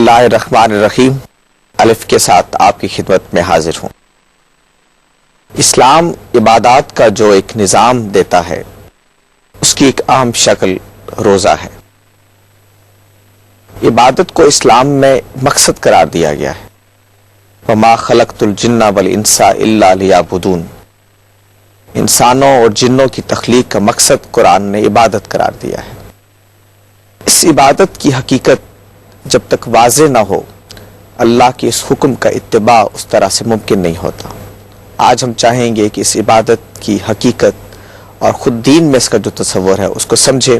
اللہ الرحمن الرحیم الف کے ساتھ آپ کی خدمت میں حاضر ہوں۔ اسلام عبادات کا جو ایک نظام دیتا ہے اس کی ایک اہم شکل روزہ ہے۔ عبادت کو اسلام میں مقصد قرار دیا گیا ہے۔ وما خلقت الجن والانس الا لیعبدون، انسانوں اور جنوں کی تخلیق کا مقصد قرآن نے عبادت قرار دیا ہے۔ اس عبادت کی حقیقت جب تک واضح نہ ہو اللہ کے اس حکم کا اتباع اس طرح سے ممکن نہیں ہوتا۔ آج ہم چاہیں گے کہ اس عبادت کی حقیقت اور خود دین میں اس کا جو تصور ہے اس کو سمجھیں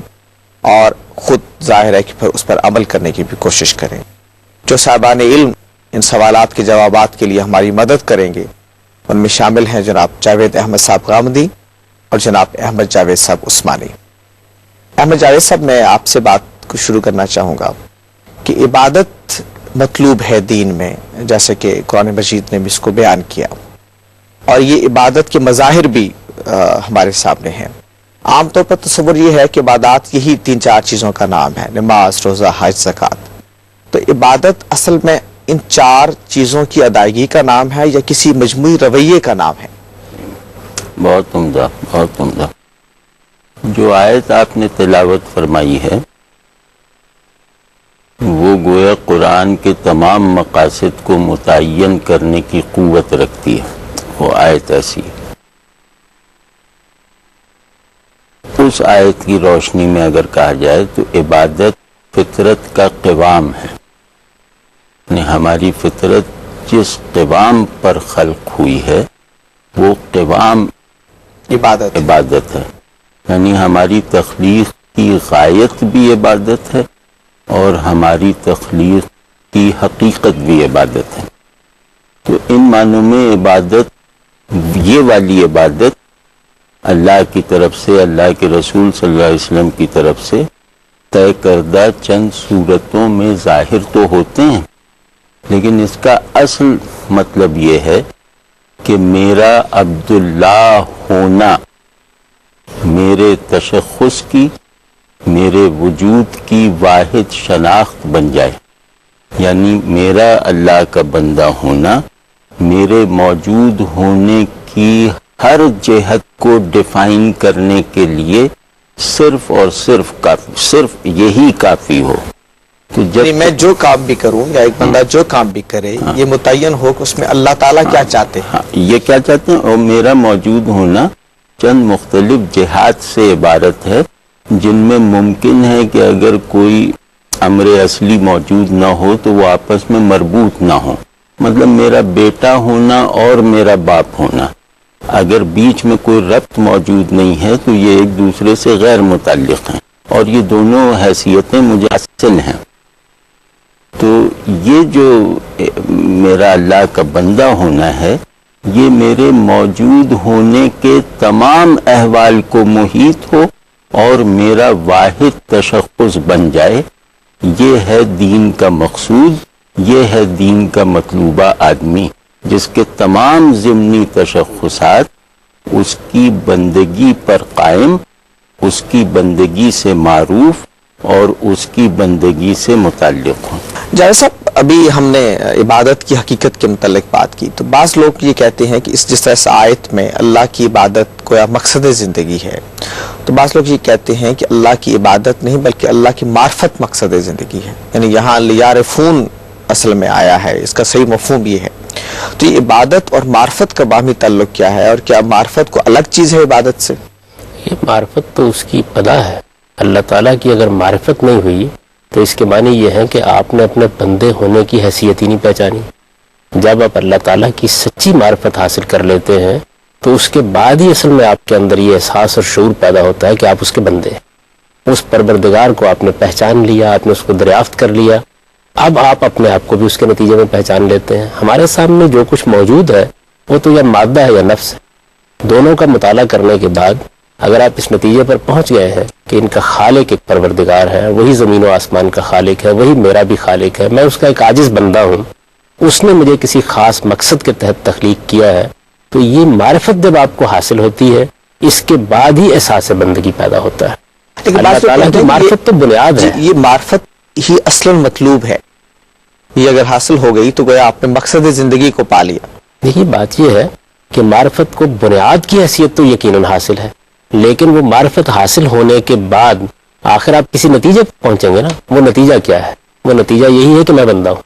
اور خود ظاہر ہے کہ پھر اس پر عمل کرنے کی بھی کوشش کریں۔ جو صاحبان علم ان سوالات کے جوابات کے لیے ہماری مدد کریں گے ان میں شامل ہیں جناب جاوید احمد صاحب غامدی اور جناب احمد جاوید صاحب عثمانی۔ احمد جاوید صاحب، میں آپ سے بات کو شروع کرنا چاہوں گا کہ عبادت مطلوب ہے دین میں، جیسے کہ قرآن مجید نے بھی اس کو بیان کیا، اور یہ عبادت کے مظاہر بھی ہمارے سامنے ہیں۔ عام طور پر تصور یہ ہے کہ عبادات یہی 3-4 چیزوں کا نام ہے، نماز، روزہ، حج، زکوٰۃ۔ تو عبادت اصل میں ان 4 چیزوں کی ادائیگی کا نام ہے یا کسی مجموعی رویے کا نام ہے؟ بہت عمدہ، بہت عمدہ۔ جو آیت آپ نے تلاوت فرمائی ہے وہ گویا قرآن کے تمام مقاصد کو متعین کرنے کی قوت رکھتی ہے۔ وہ آیت ایسی ہے۔ اس آیت کی روشنی میں اگر کہا جائے تو عبادت فطرت کا قوام ہے، یعنی ہماری فطرت جس قوام پر خلق ہوئی ہے وہ قوام عبادت ہے، یعنی ہماری تخلیق کی غایت بھی عبادت ہے اور ہماری تخلیق کی حقیقت بھی عبادت ہے۔ تو ان معنوں میں عبادت، یہ والی عبادت اللہ کی طرف سے، اللہ کے رسول صلی اللہ علیہ وسلم کی طرف سے طے کردہ چند صورتوں میں ظاہر تو ہوتے ہیں، لیکن اس کا اصل مطلب یہ ہے کہ میرا عبداللہ ہونا میرے تشخص کی، میرے وجود کی واحد شناخت بن جائے، یعنی میرا اللہ کا بندہ ہونا میرے موجود ہونے کی ہر جہت کو ڈیفائن کرنے کے لیے صرف اور صرف یہی کافی ہو کہ جب میں جو کام بھی کروں یا ایک بندہ جو کام بھی کرے یہ متعین ہو کہ اس میں اللہ تعالیٰ کیا چاہتے ہیں، یہ کیا چاہتے ہیں، اور میرا موجود ہونا چند مختلف جہات سے عبارت ہے جن میں ممکن ہے کہ اگر کوئی امر اصلی موجود نہ ہو تو وہ آپس میں مربوط نہ ہو۔ مطلب میرا بیٹا ہونا اور میرا باپ ہونا، اگر بیچ میں کوئی ربط موجود نہیں ہے تو یہ ایک دوسرے سے غیر متعلق ہیں، اور یہ دونوں حیثیتیں مجھے حاصل ہیں۔ تو یہ جو میرا اللہ کا بندہ ہونا ہے یہ میرے موجود ہونے کے تمام احوال کو محیط ہو اور میرا واحد تشخص بن جائے، یہ ہے دین کا مقصود، یہ ہے دین کا مطلوبہ آدمی، جس کے تمام ضمنی تشخصات اس کی بندگی پر قائم، اس کی بندگی سے معروف اور اس کی بندگی سے متعلق ہوں۔ جاوید صاحب، ابھی ہم نے عبادت کی حقیقت کے متعلق بات کی، تو بعض لوگ یہ کہتے ہیں کہ جس طرح سے آیت میں اللہ کی عبادت کو مقصد زندگی ہے، تو بعض لوگ یہ کہتے ہیں کہ اللہ کی عبادت نہیں بلکہ اللہ کی معرفت مقصد زندگی ہے، یعنی یہاں لیعرفون اصل میں آیا ہے، اس کا صحیح مفہوم یہ ہے۔ تو یہ عبادت اور معرفت کا باہمی تعلق کیا ہے، اور کیا معرفت کو الگ چیز ہے عبادت سے؟ یہ معرفت تو اس کی ابتدا ہے۔ اللہ تعالیٰ کی اگر معرفت نہیں ہوئی تو اس کے معنی یہ ہے کہ آپ نے اپنے بندے ہونے کی حیثیت ہی نہیں پہچانی۔ جب آپ اللہ تعالیٰ کی سچی معرفت حاصل کر لیتے ہیں تو اس کے بعد ہی اصل میں آپ کے اندر یہ احساس اور شعور پیدا ہوتا ہے کہ آپ اس کے بندے ہیں۔ اس پروردگار کو آپ نے پہچان لیا، آپ نے اس کو دریافت کر لیا، اب آپ اپنے آپ کو بھی اس کے نتیجے میں پہچان لیتے ہیں۔ ہمارے سامنے جو کچھ موجود ہے وہ تو یا مادہ ہے یا نفس ہے۔ دونوں کا مطالعہ کرنے کے بعد اگر آپ اس نتیجے پر پہنچ گئے ہیں کہ ان کا خالق ایک پروردگار ہے، وہی زمین و آسمان کا خالق ہے، وہی میرا بھی خالق ہے، میں اس کا ایک عاجز بندہ ہوں، اس نے مجھے کسی خاص مقصد کے تحت تخلیق کیا ہے، تو یہ معرفت جب آپ کو حاصل ہوتی ہے اس کے بعد ہی احساس بندگی پیدا ہوتا ہے۔ اللہ تعالیٰ کی معرفت تو بنیاد ہے۔ یہ معرفت ہی اصلاً مطلوب ہے، یہ اگر حاصل ہو گئی تو گویا آپ نے مقصد زندگی کو پا لیا. دیکھیے بات یہ ہے کہ معرفت کو بنیاد کی حیثیت تو یقیناً حاصل ہے، لیکن وہ معرفت حاصل ہونے کے بعد آخر آپ کسی نتیجے پر پہنچیں گے نا. وہ نتیجہ کیا ہے؟ وہ نتیجہ یہی ہے کہ میں بندہ ہوں.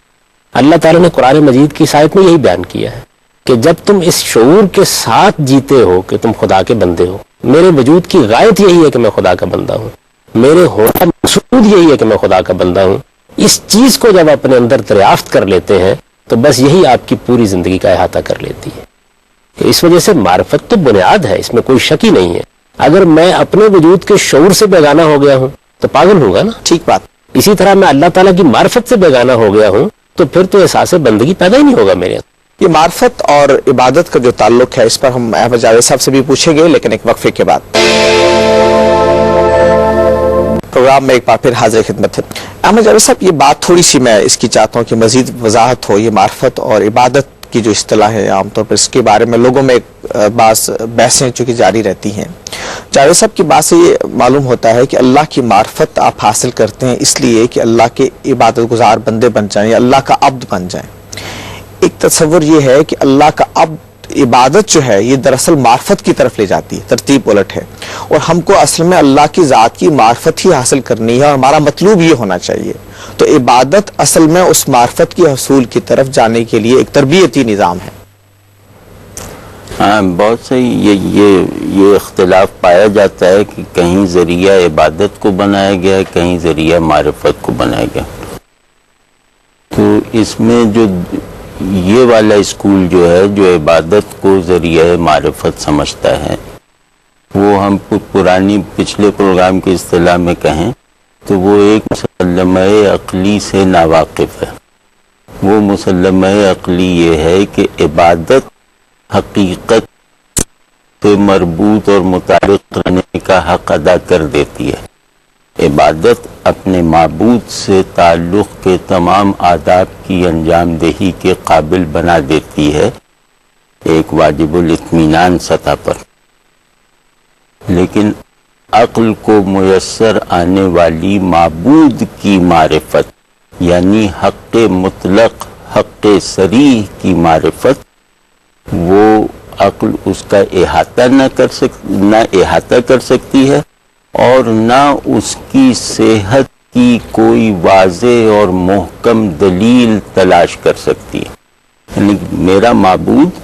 اللہ تعالیٰ نے قرآن مجید کی آیت میں یہی بیان کیا ہے کہ جب تم اس شعور کے ساتھ جیتے ہو کہ تم خدا کے بندے ہو، میرے وجود کی غایت یہی ہے کہ میں خدا کا بندہ ہوں، میرے ہونا مقصود یہی ہے کہ میں خدا کا بندہ ہوں، اس چیز کو جب اپنے اندر دریافت کر لیتے ہیں تو بس یہی آپ کی پوری زندگی کا احاطہ کر لیتی ہے. تو اس وجہ سے معرفت تو بنیاد ہے، اس میں کوئی شک ہی نہیں ہے. اگر میں اپنے وجود کے شعور سے بیگانہ ہو گیا ہوں تو پاگل ہوں گا نا. ٹھیک بات. اسی طرح میں اللہ تعالیٰ کی معرفت سے بیگانہ ہو گیا ہوں تو پھر تو احساس بندگی پیدا ہی نہیں ہوگا میرے اندر. یہ معرفت اور عبادت کا جو تعلق ہے اس پر ہم احمد جاوید صاحب سے بھی پوچھیں گے، لیکن ایک وقفے کے بعد. پروگرام میں ایک بار پھر حاضر خدمت ہے. احمد جاوید صاحب، یہ بات تھوڑی سی میں اس کی چاہتا ہوں کہ مزید وضاحت ہو. یہ معرفت اور عبادت کی جو اصطلاح ہے عام طور پر اس کے بارے میں لوگوں میں بعض بحثیں چونکہ جاری رہتی ہیں. جاوید صاحب کی بات سے یہ معلوم ہوتا ہے کہ اللہ کی معرفت آپ حاصل کرتے ہیں اس لیے کہ اللہ کے عبادت گزار بندے بن جائیں یا اللہ کا عبد بن جائیں. ایک تصور یہ ہے کہ اللہ کا عبد عبادت جو ہے یہ دراصل معرفت کی طرف لے جاتی ہے، ترتیب الٹ ہے، اور ہم کو اصل میں اللہ کی ذات کی معرفت ہی حاصل کرنی ہے اور ہمارا مطلوب یہ ہونا چاہیے. تو عبادت اصل میں اس معرفت کی حصول کی طرف جانے کے لیے ایک تربیتی نظام ہے. ہاں بہت صحیح. یہ اختلاف پایا جاتا ہے کہ کہیں ذریعہ عبادت کو بنایا گیا ہے، کہیں ذریعہ معرفت کو بنایا گیا. تو اس میں جو یہ والا اسکول جو ہے جو عبادت کو ذریعہ معرفت سمجھتا ہے، وہ ہم پرانی پچھلے پروگرام کی اصطلاح میں کہیں تو وہ ایک مسلمہ عقلی سے ناواقف ہے. وہ مسلمہ عقلی یہ ہے کہ عبادت حقیقت سے مربوط اور متعلق رہنے کا حق ادا کر دیتی ہے. عبادت اپنے معبود سے تعلق کے تمام آداب کی انجام دہی کے قابل بنا دیتی ہے ایک واجب الاطمینان سطح پر. لیکن عقل کو میسر آنے والی معبود کی معرفت یعنی حق مطلق، حق صریح کی معرفت، وہ عقل اس کا احاطہ نہ احاطہ کر سکتی ہے اور نہ اس کی صحت کی کوئی واضح اور محکم دلیل تلاش کر سکتی ہے. یعنی میرا معبود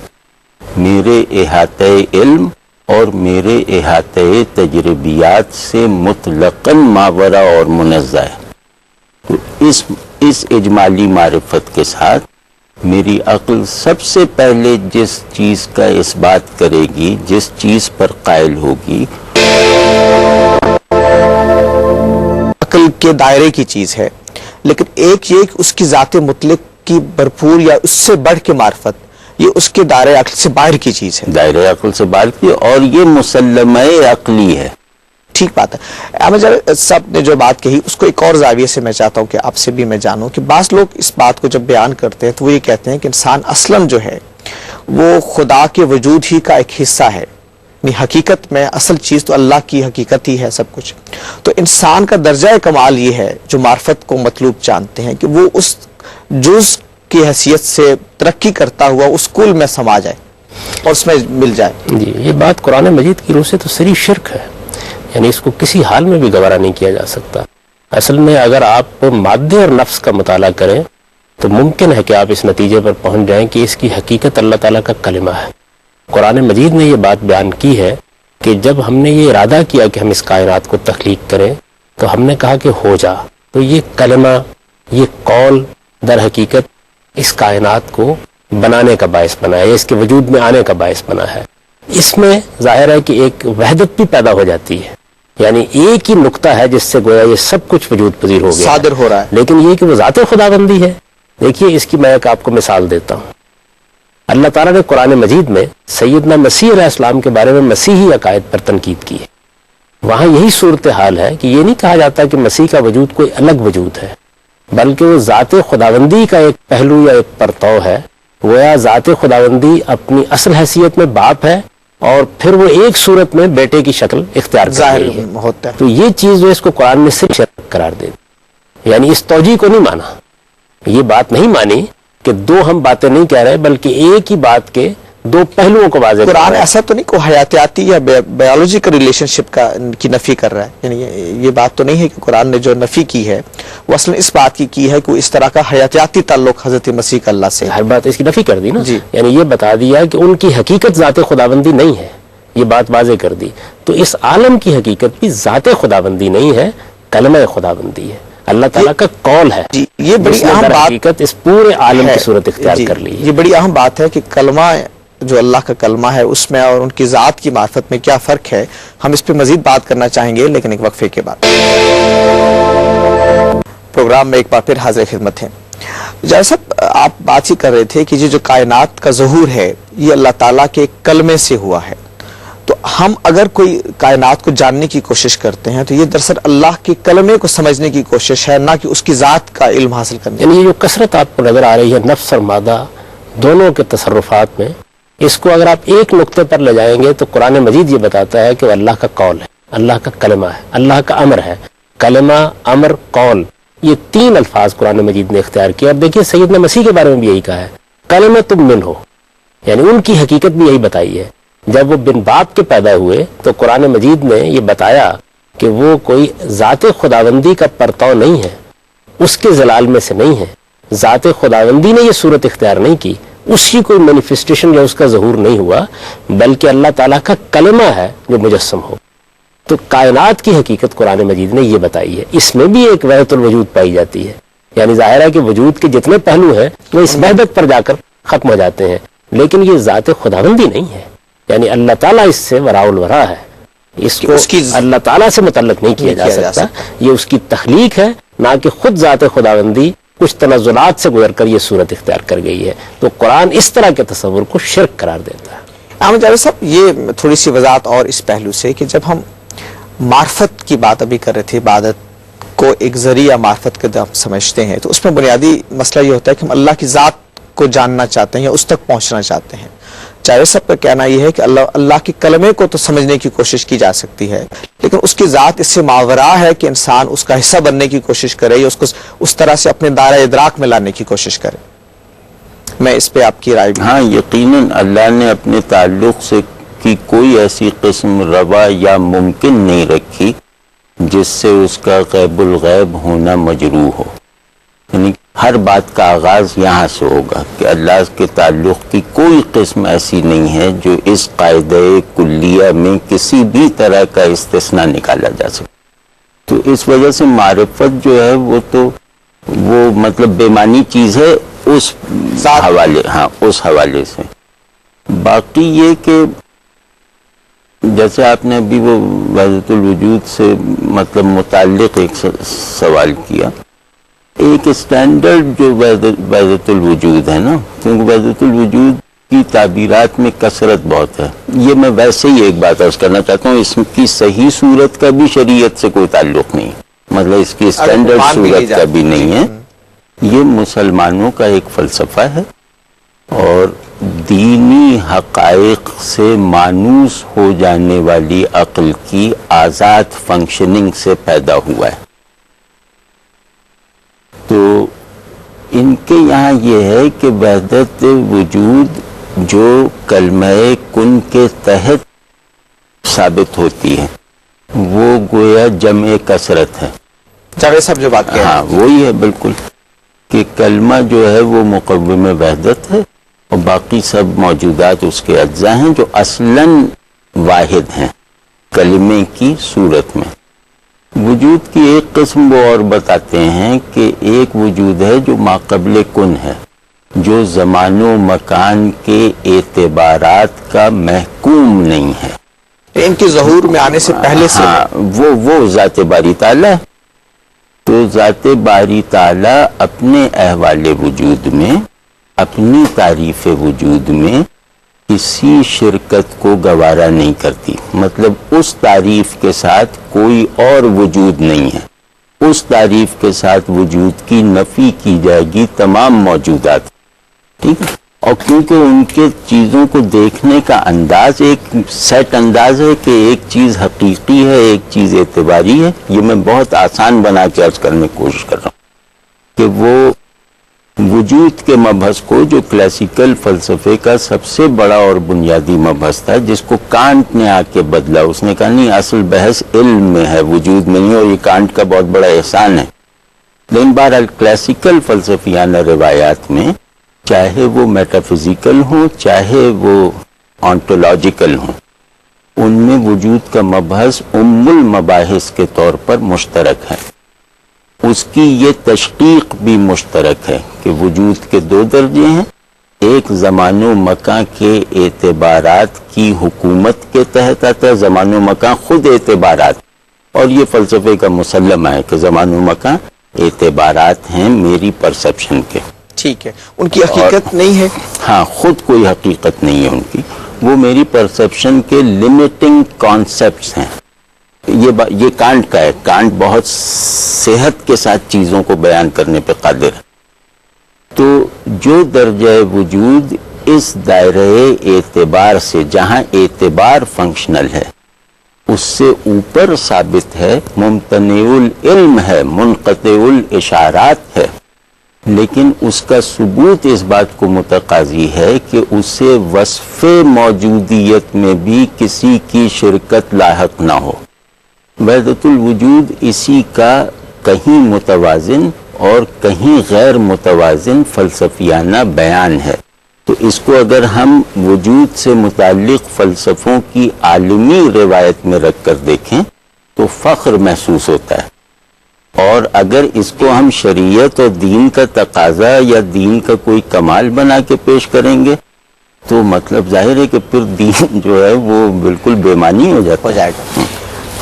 میرے احاطہ علم اور میرے احاطہ تجربیات سے مطلقاً ماورا اور منزہ ہے. تو اس اجمالی معرفت کے ساتھ میری عقل سب سے پہلے جس چیز کا اثبات کرے گی، جس چیز پر قائل ہوگی، عقل کے دائرے کی چیز ہے. لیکن ایک یہ کہ اس کی ذات مطلق کی بھرپور یا اس سے بڑھ کے معرفت، یہ اس کے دائرے عقل سے باہر کی چیز ہے. دائرہ عقل سے باہر کی، اور یہ مسلمہ عقلی ہے. ٹھیک بات ہے. احمد جاوید صاحب نے جو بات کہی اس کو ایک اور زاویے سے میں چاہتا ہوں کہ آپ سے بھی میں جانوں کہ بعض لوگ اس بات کو جب بیان کرتے ہیں تو وہ یہ کہتے ہیں کہ انسان اصلاً جو ہے وہ خدا کے وجود ہی کا ایک حصہ ہے. حقیقت میں اصل چیز تو اللہ کی حقیقت ہی ہے سب کچھ. تو انسان کا درجہ کمال یہ ہے جو معرفت کو مطلوب جانتے ہیں کہ وہ اس جز کی حیثیت سے ترقی کرتا ہوا اس کل میں سما جائے اور اس میں مل جائے. جی یہ بات قرآن مجید کی روح سے تو صریح شرک ہے، یعنی اس کو کسی حال میں بھی گوارا نہیں کیا جا سکتا. اصل میں اگر آپ مادے اور نفس کا مطالعہ کریں تو ممکن ہے کہ آپ اس نتیجے پر پہنچ جائیں کہ اس کی حقیقت اللہ تعالیٰ کا کلمہ ہے. قرآن مجید نے یہ بات بیان کی ہے کہ جب ہم نے یہ ارادہ کیا کہ ہم اس کائنات کو تخلیق کریں تو ہم نے کہا کہ ہو جا. تو یہ کلمہ، یہ قول در حقیقت اس کائنات کو بنانے کا باعث بنا ہے، اس کے وجود میں آنے کا باعث بنا ہے. اس میں ظاہر ہے کہ ایک وحدت بھی پیدا ہو جاتی ہے، یعنی ایک ہی نقطہ ہے جس سے گویا یہ سب کچھ وجود پذیر ہو گیا صادر ہو رہا ہے. لیکن یہ کہ وہ ذات خدا بندی ہے. دیکھیے اس کی میں ایک آپ کو مثال دیتا ہوں. اللہ تعالیٰ نے قرآن مجید میں سیدنا مسیح علیہ السلام کے بارے میں مسیحی عقائد پر تنقید کی ہے. وہاں یہی صورتحال ہے کہ یہ نہیں کہا جاتا کہ مسیح کا وجود کوئی الگ وجود ہے، بلکہ وہ ذات خداوندی کا ایک پہلو یا ایک پرتو ہے. گویا ذات خداوندی اپنی اصل حیثیت میں باپ ہے اور پھر وہ ایک صورت میں بیٹے کی شکل اختیار کر رہی ہے. تو یہ چیز جو اس کو قرآن میں صرف شرک قرار دے دی، یعنی اس توجیہ کو نہیں مانا. یہ بات نہیں مانی کہ دو ہم باتیں نہیں کہہ رہے بلکہ ایک ہی بات کے دو پہلوؤں کو واضح کر قرآن رہا ہے۔ ایسا تو نہیں کہ حیاتیاتی یا بایولوجیکل ریلیشن شپ کی نفی کر رہا ہے، یعنی یہ بات تو نہیں ہے کہ قرآن نے جو نفی کی ہے وہ اصلا اس بات کی ہے کہ وہ اس طرح کا حیاتیاتی تعلق حضرت مسیح کا اللہ سے، ہر بات اس کی نفی کر دی نا، جی۔ یعنی یہ بتا دیا کہ ان کی حقیقت ذات خداوندی نہیں ہے، یہ بات واضح کر دی۔ تو اس عالم کی حقیقت بھی ذات خداوندی نہیں ہے، کلمہ خداوندی ہے، اللہ تعالیٰ کا قول ہے، جی یہ بڑی جس نے اہم در بات حقیقت اس پورے عالم ہے، کی صورت اختیار جی، کر لی ہے۔ یہ بڑی اہم بات ہے کہ کلمہ جو اللہ کا کلمہ ہے اس میں اور ان کی ذات کی معرفت میں کیا فرق ہے، ہم اس پہ مزید بات کرنا چاہیں گے لیکن ایک وقفے کے بعد۔ پروگرام میں ایک بار پھر حاضر خدمت ہیں۔ جیسا آپ بات ہی کر رہے تھے کہ یہ جو کائنات کا ظہور ہے یہ اللہ تعالیٰ کے کلمے سے ہوا ہے، تو ہم اگر کوئی کائنات کو جاننے کی کوشش کرتے ہیں تو یہ دراصل اللہ کے کلمے کو سمجھنے کی کوشش ہے، نہ کہ اس کی ذات کا علم حاصل کرنے کی۔ یعنی یہ جو کثرت آپ کو نظر آ رہی ہے نفس اور مادہ دونوں کے تصرفات میں، اس کو اگر آپ ایک نقطے پر لے جائیں گے تو قرآن مجید یہ بتاتا ہے کہ وہ اللہ کا قول ہے، اللہ کا کلمہ ہے، اللہ کا امر ہے۔ کلمہ، امر، قول، یہ تین الفاظ قرآن مجید نے اختیار کیا۔ اور دیکھیے سیدنا مسیح کے بارے میں بھی یہی کہا ہے، کلمہ تم من ہو، یعنی ان کی حقیقت بھی یہی بتائی ہے۔ جب وہ بن باپ کے پیدا ہوئے تو قرآن مجید نے یہ بتایا کہ وہ کوئی ذات خداوندی کا پرتو نہیں ہے، اس کے زلال میں سے نہیں ہے، ذات خداوندی نے یہ صورت اختیار نہیں کی، اس کی کوئی مینیفیسٹیشن یا اس کا ظہور نہیں ہوا، بلکہ اللہ تعالیٰ کا کلمہ ہے جو مجسم ہو۔ تو کائنات کی حقیقت قرآن مجید نے یہ بتائی ہے، اس میں بھی ایک وحدت الوجود پائی جاتی ہے، یعنی ظاہر ہے کہ وجود کے جتنے پہلو ہیں وہ اس وحدت پر جا کر ختم ہو جاتے ہیں، لیکن یہ ذات خداوندی نہیں ہے، یعنی اللہ تعالیٰ اس سے وراء الورا ہے، اس کو اللہ تعالیٰ سے متعلق نہیں کیا جا سکتا، یہ اس کی تخلیق ہے، نہ کہ خود ذات خداوندی کچھ تنزلات سے گزر کر یہ صورت اختیار کر گئی ہے۔ تو قرآن اس طرح کے تصور کو شرک قرار دیتا ہے۔ احمد جاوید صاحب یہ تھوڑی سی وضاحت اور اس پہلو سے کہ جب ہم معرفت کی بات ابھی کر رہے تھے، عبادت کو ایک ذریعہ معرفت کے ہم سمجھتے ہیں، تو اس میں بنیادی مسئلہ یہ ہوتا ہے کہ ہم اللہ کی ذات کو جاننا چاہتے ہیں یا اس تک پہنچنا چاہتے ہیں۔ جاوید صاحب کا کہنا یہ ہے کہ اللہ کے کلمے کو تو سمجھنے کی کوشش کی جا سکتی ہے، لیکن اس کی ذات اس سے ماورا ہے کہ انسان اس کا حصہ بننے کی کوشش کرے یا اس کو اس طرح سے اپنے دائرہ ادراک میں لانے کی کوشش کرے۔ میں اس پہ آپ کی رائے بھی۔ ہاں، یقیناً اللہ نے اپنے تعلق سے کی کوئی ایسی قسم روا یا ممکن نہیں رکھی جس سے اس کا غیب الغیب ہونا مجروح ہو، یعنی ہر بات کا آغاز یہاں سے ہوگا کہ اللہ کے تعلق کی کوئی قسم ایسی نہیں ہے جو اس قاعدہ کلیہ میں کسی بھی طرح کا استثناء نکالا جا سکے۔ تو اس وجہ سے معرفت جو ہے وہ مطلب بے معنی چیز ہے اس حوالے سے۔ باقی یہ کہ جیسے آپ نے ابھی وہ وحدت الوجود سے مطلب متعلق ایک سوال کیا، ایک اسٹینڈرڈ جو وحدت الوجود ہے نا، کیونکہ وحدت الوجود کی تعبیرات میں کثرت بہت ہے، یہ میں ویسے ہی ایک بات عرض کرنا چاہتا ہوں، اس کی صحیح صورت کا بھی شریعت سے کوئی تعلق نہیں، مطلب اس کی اسٹینڈرڈ صورت کا بھی نہیں ہے، یہ مسلمانوں کا ایک فلسفہ ہے اور دینی حقائق سے مانوس ہو جانے والی عقل کی آزاد فنکشننگ سے پیدا ہوا ہے۔ تو ان کے یہاں یہ ہے کہ وحدت وجود جو کلمہ کن کے تحت ثابت ہوتی ہے وہ گویا جمع کثرت ہے۔ جاوید صاحب جو بات کہہ رہے ہیں، ہاں وہی ہے بالکل، کہ کلمہ جو ہے وہ مقوم وحدت ہے اور باقی سب موجودات اس کے اجزاء ہیں جو اصلاً واحد ہیں کلمے کی صورت میں۔ وجود کی ایک قسم وہ اور بتاتے ہیں کہ ایک وجود ہے جو ماقبل کن ہے، جو زمان و مکان کے اعتبارات کا محکوم نہیں ہے، ان کی ظہور میں آنے سے پہلے سے وہ ذات باری تعالیٰ ہے۔ تو ذات باری تعالیٰ اپنے احوال وجود میں، اپنی تعریف وجود میں کسی شرکت کو گوارا نہیں کرتی، مطلب اس تعریف کے ساتھ کوئی اور وجود نہیں ہے، اس تعریف کے ساتھ وجود کی نفی کی جائے گی تمام موجودات، ٹھیک ہے؟ اور کیونکہ ان کے چیزوں کو دیکھنے کا انداز ایک سیٹ انداز ہے کہ ایک چیز حقیقی ہے، ایک چیز اعتباری ہے، یہ میں بہت آسان بنا کے عرض کرنے کی کوشش کر رہا ہوں کہ وہ وجود کے مبحث کو، جو کلاسیکل فلسفے کا سب سے بڑا اور بنیادی مبحث تھا، جس کو کانٹ نے آ کے بدلا. اس نے کہا نہیں، اصل بحث علم میں ہے، وجود میں نہیں، اور یہ کانٹ کا بہت بڑا احسان ہے. لیکن بہرحال کلاسیکل فلسفیانہ روایات میں، چاہے وہ میٹافزیکل ہوں چاہے وہ آنٹولوجیکل ہوں، ان میں وجود کا مبحث ام المباحث کے طور پر مشترک ہے. اس کی یہ تشقیق بھی مشترک ہے کہ وجود کے دو درجے ہیں، ایک زمان و مکان کے اعتبارات کی حکومت کے تحت آتا ہے. زمان و مکان خود اعتبارات، اور یہ فلسفے کا مسلمہ ہے کہ زمان و مکان اعتبارات ہیں میری پرسپشن کے. ٹھیک ہے، ان کی حقیقت نہیں ہے. ہاں، خود کوئی حقیقت نہیں ہے ان کی، وہ میری پرسپشن کے لمیٹنگ کانسیپٹس ہیں. یہ کانٹ کا ہے. کانٹ بہت صحت کے ساتھ چیزوں کو بیان کرنے پہ قادر ہے. تو جو درجہ وجود اس دائرہ اعتبار سے، جہاں اعتبار فنکشنل ہے، اس سے اوپر ثابت ہے، ممتنع العلم ہے، منقطع الاشارات ہے، لیکن اس کا ثبوت اس بات کو متقاضی ہے کہ اسے وصف موجودیت میں بھی کسی کی شرکت لاحق نہ ہو. وحدت الوجود اسی کا کہیں متوازن اور کہیں غیر متوازن فلسفیانہ بیان ہے. تو اس کو اگر ہم وجود سے متعلق فلسفوں کی عالمی روایت میں رکھ کر دیکھیں تو فخر محسوس ہوتا ہے. اور اگر اس کو ہم شریعت اور دین کا تقاضا یا دین کا کوئی کمال بنا کے پیش کریں گے تو مطلب ظاہر ہے کہ پھر دین جو ہے وہ بالکل بے معنی ہو جائے گا.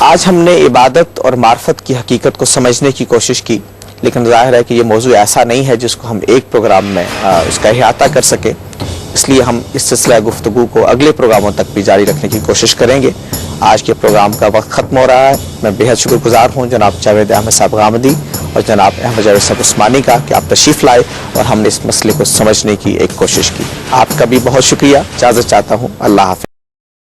آج ہم نے عبادت اور معرفت کی حقیقت کو سمجھنے کی کوشش کی، لیکن ظاہر ہے کہ یہ موضوع ایسا نہیں ہے جس کو ہم ایک پروگرام میں اس کا احاطہ کر سکیں. اس لیے ہم اس سلسلہ گفتگو کو اگلے پروگراموں تک بھی جاری رکھنے کی کوشش کریں گے. آج کے پروگرام کا وقت ختم ہو رہا ہے. میں بے حد شکر گزار ہوں جناب جاوید احمد صاحب غامدی اور جناب احمد جاوید صاحب عثمانی کا کہ آپ تشریف لائے اور ہم نے اس مسئلے کو سمجھنے کی ایک کوشش کی. آپ کا بھی بہت شکریہ. اجازت چاہتا ہوں. اللہ حافظ.